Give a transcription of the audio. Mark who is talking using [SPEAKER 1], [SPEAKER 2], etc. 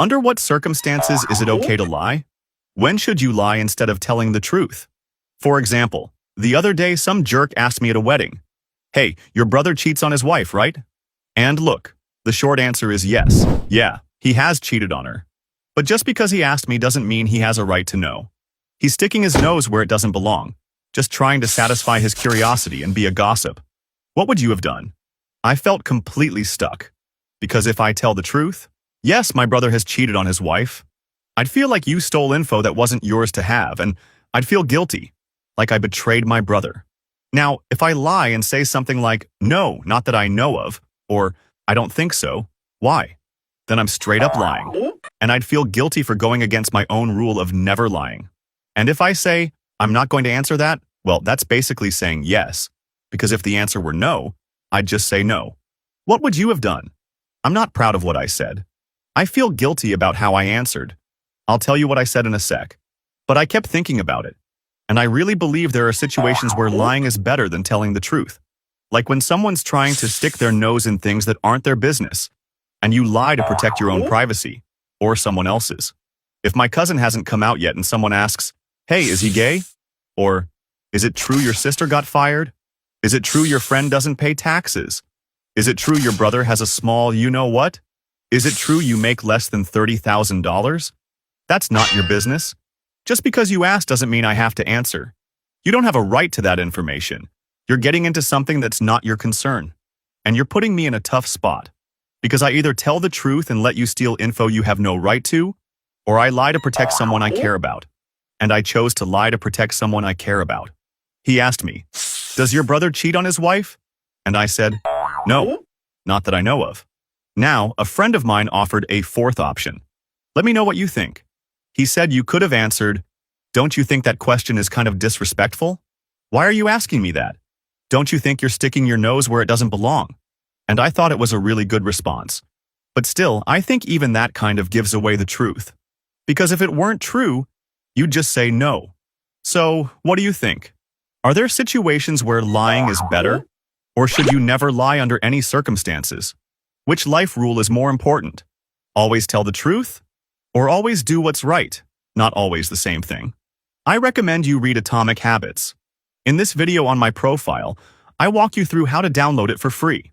[SPEAKER 1] Under what circumstances is it okay to lie? When should you lie instead of telling the truth? For example, the other day some jerk asked me at a wedding, "Hey, your brother cheats on his wife, right?" And look, the short answer is yes. Yeah, he has cheated on her. But just because he asked me doesn't mean he has a right to know. He's sticking his nose where it doesn't belong, just trying to satisfy his curiosity and be a gossip. What would you have done? I felt completely stuck. Because if I tell the truth, yes, my brother has cheated on his wife, I'd feel like you stole info that wasn't yours to have, and I'd feel guilty, like I betrayed my brother. Now, if I lie and say something like, "No, not that I know of," or "I don't think so," why? Then I'm straight up lying, and I'd feel guilty for going against my own rule of never lying. And if I say, "I'm not going to answer that," well, that's basically saying yes, because if the answer were no, I'd just say no. What would you have done? I'm not proud of what I said. I feel guilty about how I answered. I'll tell you what I said in a sec. But I kept thinking about it, and I really believe there are situations where lying is better than telling the truth. Like when someone's trying to stick their nose in things that aren't their business, and you lie to protect your own privacy, or someone else's. If my cousin hasn't come out yet and someone asks, "Hey, is he gay?" Or, "Is it true your sister got fired?" "Is it true your friend doesn't pay taxes?" "Is it true your brother has a small you-know-what?" "Is it true you make less than $30,000? That's not your business. Just because you ask doesn't mean I have to answer. You don't have a right to that information. You're getting into something that's not your concern. And you're putting me in a tough spot. Because I either tell the truth and let you steal info you have no right to, or I lie to protect someone I care about. And I chose to lie to protect someone I care about. He asked me, "Does your brother cheat on his wife?" And I said, "No, not that I know of." Now, a friend of mine offered a fourth option. Let me know what you think. He said you could have answered, "Don't you think that question is kind of disrespectful? Why are you asking me that? Don't you think you're sticking your nose where it doesn't belong?" And I thought it was a really good response. But still, I think even that kind of gives away the truth. Because if it weren't true, you'd just say no. So, what do you think? Are there situations where lying is better? Or should you never lie under any circumstances? Which life rule is more important? Always tell the truth? Or always do what's right? Not always the same thing. I recommend you read Atomic Habits. In this video on my profile, I walk you through how to download it for free.